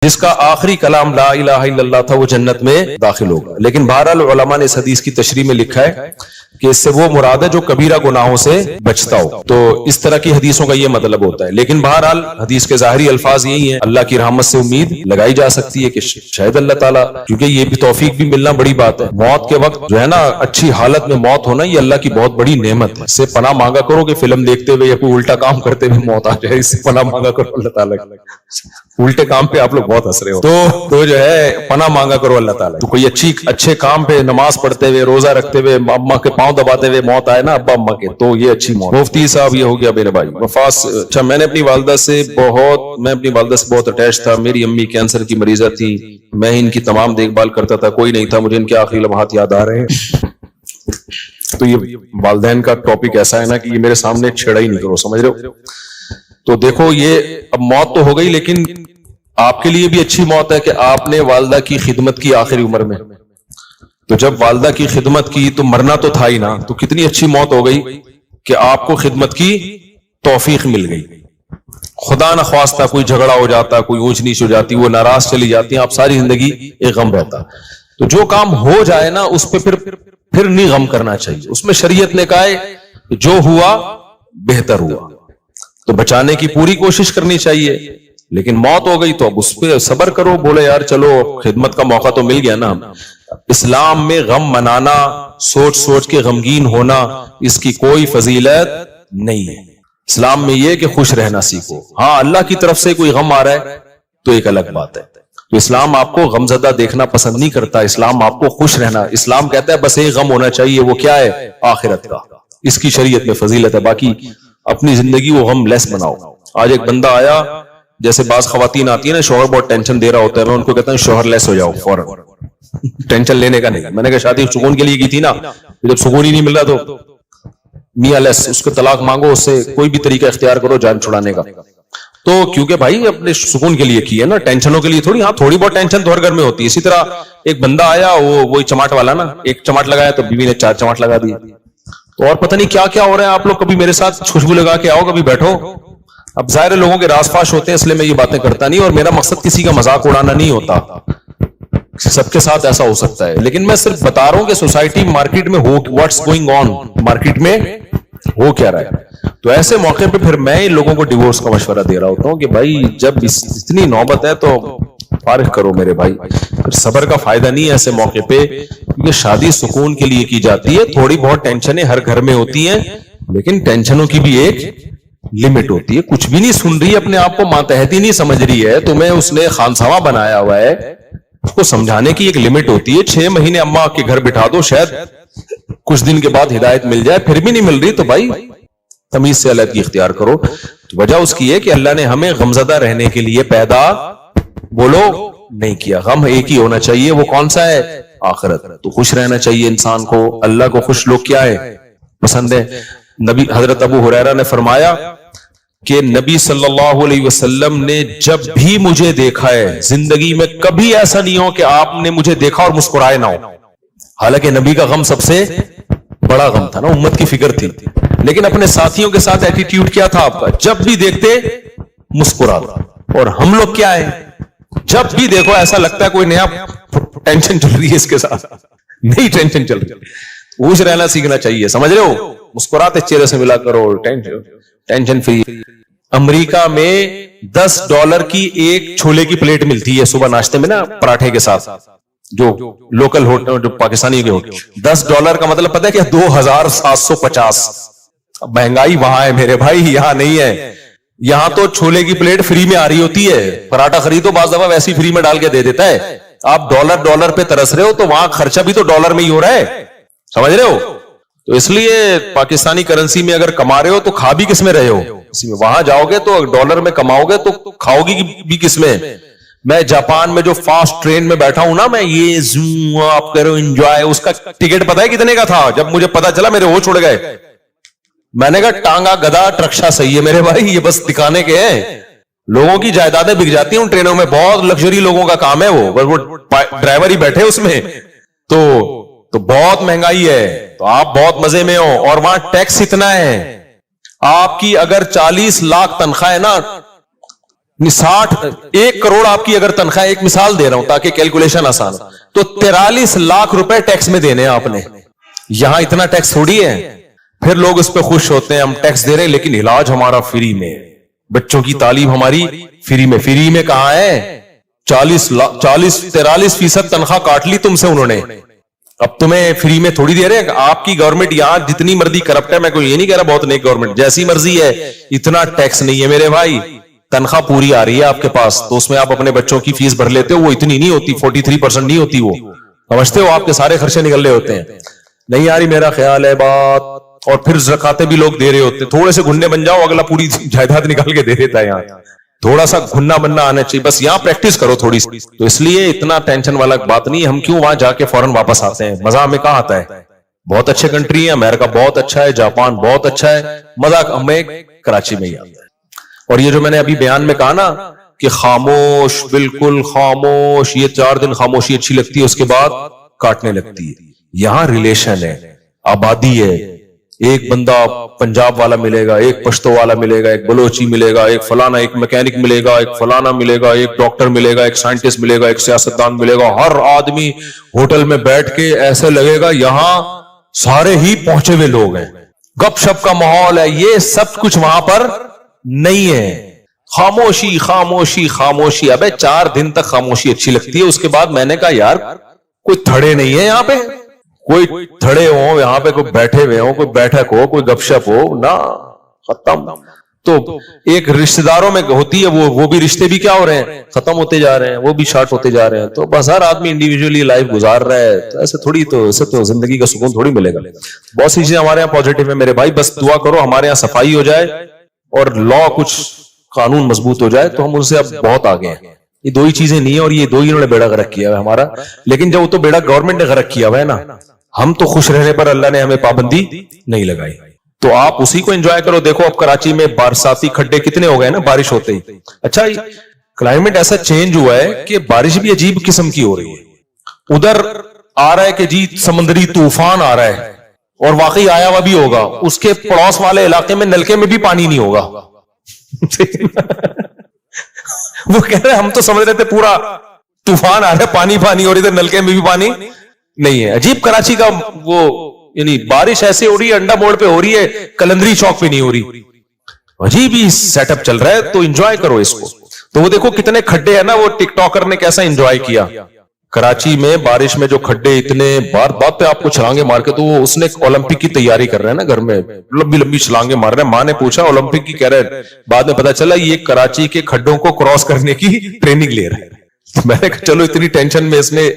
جس کا آخری کلام لا الہ الا اللہ تھا وہ جنت میں داخل ہوگا. لیکن بہرحال علماء نے اس حدیث کی تشریح میں لکھا ہے کہ اس سے وہ مراد ہے جو کبیرہ گناہوں سے بچتا ہو. تو اس طرح کی حدیثوں کا یہ مطلب ہوتا ہے. لیکن بہرحال حدیث کے ظاہری الفاظ یہی ہیں, اللہ کی رحمت سے امید لگائی جا سکتی ہے کہ شاید اللہ تعالیٰ, کیونکہ یہ بھی توفیق بھی ملنا بڑی بات ہے. موت کے وقت جو ہے نا اچھی حالت میں موت ہونا یہ اللہ کی بہت بڑی نعمت ہے. اس سے پناہ مانگا کرو کہ فلم دیکھتے ہوئے یا کوئی الٹا کام کرتے ہوئے موت آ جائے, اس سے پناہ مانگا کرو اللہ تعالیٰ. الٹے کام پہ آپ لوگ بہت ہنس رہے ہو, تو جو ہے پناہ مانگا کرو اللہ تعالیٰ. تو کوئی اچھے کام پہ نماز پڑھتے ہوئے روزہ رکھتے ہوئے اماں کے پاؤں دباتے ہوئے موت آئے نا ابا اماں کے, تو یہ اچھی موت. مفتی صاحب یہ ہو گیا میرے بھائی وفاس. اچھا, میں اپنی والدہ سے بہت اٹیچ تھا. میری امی کینسر کی مریضہ تھی, میں ان کی تمام دیکھ بھال کرتا تھا, کوئی نہیں تھا. مجھے ان کے آخری لمحات یاد آ رہے ہیں. تو یہ والدین کا ٹاپک ایسا ہے نا کہ یہ میرے سامنے چھیڑا ہی نہیں کرو, سمجھ رہے ہو. تو دیکھو یہ اب موت تو ہو گئی, لیکن آپ کے لیے بھی اچھی موت ہے کہ آپ نے والدہ کی خدمت کی آخری عمر میں. تو جب والدہ کی خدمت کی تو مرنا تو تھا ہی نا, تو کتنی اچھی موت ہو گئی کہ آپ کو خدمت کی توفیق مل گئی. خدا نہ خواستہ کوئی جھگڑا ہو جاتا, کوئی اونچ نیچ ہو جاتی, وہ ناراض چلی جاتی ہیں, آپ ساری زندگی ایک غم رہتا. تو جو کام ہو جائے نا اس پہ پھر نہیں غم کرنا چاہیے. اس میں شریعت نے کہا ہے جو ہوا بہتر ہوا, تو بچانے کی پوری کوشش کرنی چاہیے. لیکن موت ہو گئی تو اب اس پہ صبر کرو, بولے یار چلو خدمت کا موقع تو مل گیا نا. اسلام میں غم منانا, سوچ کے غمگین ہونا, اس کی کوئی فضیلت نہیں ہے. اسلام میں یہ کہ خوش رہنا سیکھو. ہاں اللہ کی طرف سے کوئی غم آ رہا ہے تو ایک الگ بات ہے. تو اسلام آپ کو غمزدہ دیکھنا پسند نہیں کرتا, اسلام آپ کو خوش رہنا. اسلام کہتا ہے بس ایک غم ہونا چاہیے, وہ کیا ہے؟ آخرت کا. اس کی شریعت میں فضیلت ہے, باقی اپنی زندگی وہ غم لیس بناؤ. آج ایک بندہ آیا, جیسے بعض خواتین آتی ہیں نا, شوہر بہت ٹینشن دے رہا ہوتا ہے, میں ان کو کہتا ہوں شوہر لیس ہو جاؤ فوراً. ٹینشن لینے کا نہیں. میں نے کہا شادی سکون کے لیے کی تھی نا, جب سکون ہی نہیں مل رہا تو میاں لیس, اس کو طلاق مانگو, اس سے کوئی بھی طریقہ اختیار کرو جان چھڑانے کا. تو کیونکہ بھائی اپنے سکون کے لیے کی ہے نا, ٹینشنوں کے لیے تھوڑی. ہاں تھوڑی بہت ٹینشن تو ہر گھر میں ہوتی ہے. اسی طرح ایک بندہ آیا, وہی چماٹ والا نا, ایک چماٹ لگایا تو بیوی نے 4 چماٹ لگا دی. تو اور پتہ نہیں کیا ہو رہا ہے. آپ لوگ کبھی میرے ساتھ خوشبو لگا کے آؤ, کبھی بیٹھو. اب ظاہر لوگوں کے راز فاش ہوتے ہیں, اس لیے میں یہ باتیں کرتا نہیں, اور میرا مقصد کسی کا مذاق اڑانا نہیں ہوتا. سب کے ساتھ ایسا ہو سکتا ہے, لیکن میں صرف بتا رہا ہوں کہ سوسائٹی مارکیٹ میں ہو, واٹس گوئنگ آن, مارکیٹ میں ہو کیا رہا ہے. تو ایسے موقع پہ پھر میں لوگوں کو ڈیورس کا مشورہ دے رہا ہوتا ہوں کہ بھائی جب اتنی نوبت ہے تو فارغ کرو میرے بھائی. پھر صبر کا فائدہ نہیں ہے ایسے موقع پہ, کیونکہ شادی سکون کے لیے کی جاتی ہے. تھوڑی بہت ٹینشنیں ہر گھر میں ہوتی ہیں, لیکن ٹینشنوں کی بھی ایک لمٹ ہوتی ہے. کچھ بھی نہیں سن رہی, اپنے آپ کو ماتحتی نہیں سمجھ رہی ہے, تمہیں اس نے خانسامہ بنایا ہوا ہے. اس کو سمجھانے کی ایک لمٹ ہوتی ہے. 6 مہینے اماں کے گھر بٹھا دو, شاید کچھ دن کے بعد ہدایت مل جائے, پھر بھی نہیں مل رہی تو بھائی تمیز سے علیحدگی اختیار کرو. وجہ اس کی ہے کہ اللہ نے ہمیں غمزدہ رہنے کے لیے پیدا بولو نہیں کیا. غم ایک ہی ہونا چاہیے, وہ کون سا ہے؟ آخرت. تو خوش رہنا چاہیے انسان کو. اللہ کو خوش لوگ کیا ہے؟ پسند ہے. نبی حضرت ابو ہریرہ نے فرمایا کہ نبی صلی اللہ علیہ وسلم نے جب بھی مجھے دیکھا ہے, زندگی میں کبھی ایسا نہیں ہو کہ آپ نے مجھے دیکھا اور مسکرائے نہ ہو. حالانکہ نبی کا غم سب سے بڑا غم تھا نا, امت کی فکر تھی, لیکن اپنے ساتھیوں کے ساتھ ایٹیٹیوڈ کیا تھا آپ کا؟ جب بھی دیکھتے مسکراتا. اور ہم لوگ کیا ہے, جب بھی دیکھو ایسا لگتا ہے کوئی نیا ٹینشن چل رہی ہے اس کے ساتھ, نئی ٹینشن چل رہی ہے. خوش رہنا سیکھنا چاہیے, سمجھ رہے ہو, مسکراتے چہرے سے ملا کرو, ٹینشن فری. امریکہ میں $10 کی ایک چھولے کی پلیٹ ملتی ہے صبح ناشتے میں نا, پراٹھے کے ساتھ, جو لوکل ہوٹل, جو پاکستانی کے ہوٹل. $10 کا مطلب پتہ ہے کہ 2750. مہنگائی وہاں ہے میرے بھائی, یہاں نہیں ہے. یہاں تو چھولے کی پلیٹ فری میں آ رہی ہوتی ہے. پراٹھا خریدو, بعض دفعہ ویسی فری میں ڈال کے دے دیتا ہے. آپ ڈالر پہ ترس رہے ہو, تو وہاں خرچہ بھی تو ڈالر میں ہی ہو رہا ہے, سمجھ رہے ہو. تو اس لیے پاکستانی کرنسی میں اگر کما رہے ہو تو کھا بھی کس میں رہے ہو, اسی میں. وہاں جاؤ گے تو ڈالر میں کماؤ گے تو کھاؤ گی بھی کس میں. میں جاپان میں جو فاسٹ ٹرین میں بیٹھا ہوں نا, میں یہ آپ کرو انجوائے, اس کا ٹکٹ پتہ ہے کتنے کا تھا؟ جب مجھے پتا چلا میرے ہوش اڑ گئے. میں نے کہا ٹانگا گدا ٹرکشا صحیح ہے میرے بھائی, یہ بس دکھانے کے ہیں. لوگوں کی جائیدادیں بک جاتی ہیں ان ٹرینوں میں, بہت لگژری لوگوں کا کام ہے وہ ڈرائیور ہی بیٹھے اس میں. تو بہت مہنگائی ہے, تو آپ بہت مزے میں ہو. اور وہاں ٹیکس اتنا ہے, آپ کی اگر 40 لاکھ تنخواہ ہے نا, 1 करोड़ आपकी अगर तनख्वाह, एक मिसाल दे रहा हूं ताकि कैलकुलेशन आसान हो, तो 43 लाख रुपए टैक्स में देने हैं आपने। यहां इतना टैक्स थोड़ी है। फिर लोग उस पर खुश होते हैं, हम टैक्स दे रहे हैं लेकिन इलाज हमारा फ्री में, बच्चों की तालीम हमारी फ्री में। फ्री में कहां है? 43% तनख्वाह काट ली तुमसे उन्होंने, अब तुम्हें फ्री में थोड़ी दे रहे हैं। आपकी गवर्नमेंट यहां जितनी मर्जी करप्ट है, मैं कोई ये नहीं कह रहा बहुत नेक गवर्नमेंट, जैसी मर्जी है, इतना टैक्स नहीं है मेरे भाई। तनख्वाह पूरी आ रही है आपके पास, तो उसमें आप अपने बच्चों की फीस भर लेते हो, वो इतनी नहीं होती, 43% नहीं होती, वो समझते हो, आपके सारे खर्चे निकल रहे होते हैं। नहीं आ रही मेरा ख्याल है बात। और फिर ज़कातें भी लोग दे रहे होते हैं, थोड़े से घुन्ने बन जाओ, अगला पूरी जायदाद निकाल के दे देता है। यहाँ थोड़ा सा घुन्ना बनना आना चाहिए, बस यहाँ प्रैक्टिस करो थोड़ी सी। तो इसलिए इतना टेंशन वाला बात नहीं, हम क्यों वहां जाके फौरन वापस आते हैं, मजा हमें कहाँ आता है। बहुत अच्छे कंट्री है, अमेरिका बहुत अच्छा है, जापान बहुत अच्छा है, मजा हमें कराची में ही आता है। और ये जो मैंने अभी बयान में कहा ना कि खामोश, बिल्कुल खामोश, ये 4 दिन खामोशी अच्छी लगती है, उसके बाद काटने लगती है। यहां रिलेशन है, आबादी है, एक बंदा पंजाब वाला मिलेगा, एक पश्तो वाला मिलेगा, एक बलोची मिलेगा, एक फलाना, एक मैकेनिक मिलेगा, एक फलाना मिलेगा, एक डॉक्टर मिलेगा, एक साइंटिस्ट मिलेगा, एक सियासतदान मिलेगा। हर आदमी होटल में बैठ के ऐसे लगेगा यहां सारे ही पहुंचे हुए लोग हैं, गपशप का माहौल है। ये सब कुछ वहां पर नहीं है, खामोशी खामोशी खामोशी। अबे 4 दिन तक खामोशी अच्छी लगती है, उसके बाद मैंने कहा यार कोई थड़े नहीं है यहाँ पे, कोई थड़े हो यहाँ पे, कोई बैठे हुए हो, कोई बैठक हो, कोई गपशप हो ना, खत्म। तो एक रिश्तेदारों में होती है वो भी रिश्ते भी क्या हो रहे हैं, खत्म होते जा रहे हैं, वो भी शार्ट होते जा रहे हैं। तो बस हर आदमी इंडिविजुअली लाइफ गुजार रहा है, तो ऐसे थोड़ी, तो ऐसे तो जिंदगी का सुकून थोड़ी मिलेगा। बहुत सी चीजें हमारे यहाँ पॉजिटिव है मेरे भाई, बस दुआ करो हमारे यहाँ सफाई हो जाए और लॉ कुछ कानून मजबूत हो जाए, तो हम उनसे अब बहुत आगे हैं। ये 2 ही चीजें नहीं है, और ये 2 ही इन्होंने बेड़ा गर्क किया है हमारा। लेकिन जब वो तो बेड़ा गवर्नमेंट ने गर्क किया हुआ है ना, हम तो खुश रहने पर अल्लाह ने हमें पाबंदी नहीं लगाई। तो आप उसी को एंजॉय करो। देखो अब कराची में बरसाती खड्डे कितने हो गए ना बारिश होते ही। अच्छा, क्लाइमेट ऐसा चेंज हुआ है कि बारिश भी अजीब किस्म की हो रही है। उधर आ रहा है कि जी समुद्री तूफान आ रहा है, और वाकई आया हुआ भी होगा, उसके पड़ोस वाले इलाके में नलके में भी पानी नहीं होगा। वो कह रहे हम तो समझ रहे थे पूरा तूफान आ रहा है, पानी पानी, और इधर नलके में भी पानी नहीं है। अजीब कराची का वो, यानी बारिश ऐसे हो रही है, अंडा मोड़ पे हो रही है, कलंदरी चौक पे नहीं हो रही। अजीब ही सेटअप चल रहा है, तो एंजॉय करो इसको। तो वो देखो कितने खड्डे हैं ना, वो टिकटॉकर ने कैसा एंजॉय किया कराची में बारिश में, जो खड्डे इतने बार बात पे आपको छलांगे मार के। तो वो उसने ओलंपिक की तैयारी कर रहे हैं ना घर में, लंबी लंबी छलांगे मार रहे हैं। माँ ने पूछा ओलंपिक की, कह रहे बाद में पता चला ये कराची के खड्डों को क्रॉस करने की ट्रेनिंग ले रहे हैं। मैंने कहा चलो इतनी टेंशन में इसने,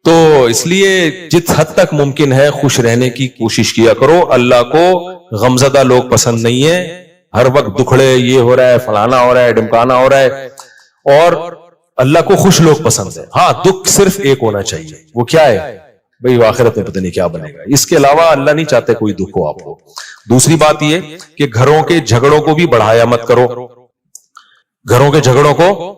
तो इसलिए जिस हद तक मुमकिन है खुश रहने की कोशिश किया करो। अल्लाह को गमजदा लोग पसंद नहीं है, हर वक्त दुखड़े, ये हो रहा है, फलाना हो रहा है, ढिमकाना हो रहा है। और अल्लाह को खुश लोग पसंद है। हाँ, दुख सिर्फ एक होना चाहिए, वो क्या है भाई, आखिरत में पता नहीं क्या बनेगा। इसके अलावा अल्लाह नहीं चाहते कोई दुख हो आपको। दूसरी बात ये कि घरों के झगड़ों को भी बढ़ाया मत करो। घरों के झगड़ों को,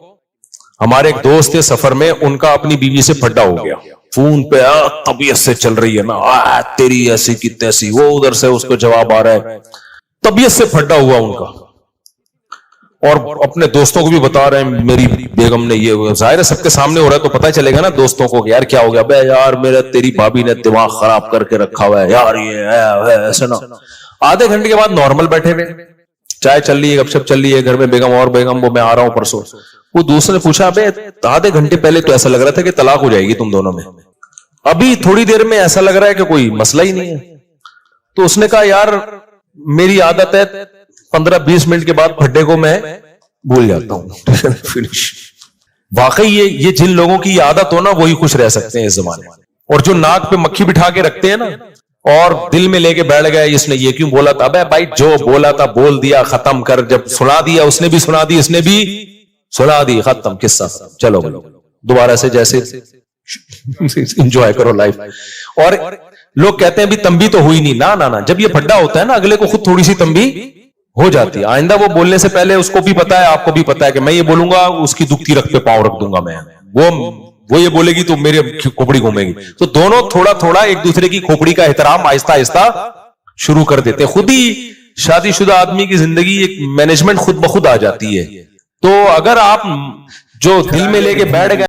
हमारे एक दोस्त थे सफर में, उनका अपनी बीवी से फड्डा हो गया, फोन पे तबीयत से चल रही है ना, तेरी ऐसी की तैसी, वो उधर से उसको जवाब आ रहा है, तबीयत से फड्डा हुआ उनका। और अपने दोस्तों को भी बता रहे हैं मेरी बेगम ने ये, जाहिर है सबके सामने हो रहा है तो पता चलेगा ना दोस्तों को कि यार क्या हो गया। बे यार मेरा तेरी भाभी ने दिमाग खराब करके रखा हुआ है यार, ये है ऐसा ना। आधे घंटे के बाद नॉर्मल बैठे हुए, चाय चल रही है, गपशप चल रही है घर में, बेगम और बेगम, वो मैं आ रहा हूं परसों। वो दूसरे ने पूछा अबे आधे घंटे पहले तो ऐसा लग रहा था कि तलाक हो जाएगी तुम दोनों में, अभी थोड़ी देर में ऐसा लग रहा है कि कोई मसला ही नहीं है। तो उसने कहा यार मेरी आदत है 15-20 मिनट के बाद फड्डे को मैं भूल जाता हूं। फिनिश। वाकई ये जिन लोगों की आदत हो ना वही खुश रह सकते हैं इस जमाने में। और जो नाक पे मक्खी बिठा के रखते हैं ना और दिल में लेके बैठ गए इसने ये क्यों बोला था, अबे भाई जो बोला था बोल दिया, खत्म कर। जब सुना दिया उसने भी सुना दी, इसने भी सुना दी, खत्म किस्सा। चलो दोबारा से जैसे एंजॉय करो लाइफ। और लोग कहते हैं अभी तंबी तो हुई नहीं, ना ना ना, जब ये फड्डा होता है ना अगले को खुद थोड़ी सी तंबी हो जाती है। आइंदा वो बोलने से पहले उसको भी पता है, आपको भी पता है कि मैं ये बोलूंगा उसकी दुखती रख पे पांव रख दूंगा मैं, वो ये बोलेगी तो मेरे खोपड़ी घूमेगी। तो दोनों थोड़ा थोड़ा एक दूसरे की खोपड़ी का एहतराम आहिस्ता आहिस्ता शुरू कर देते। खुद ही शादीशुदा आदमी की जिंदगी एक मैनेजमेंट खुद ब खुद आ जाती है تو اگر آپ جو دل میں لے کے بیٹھ گئے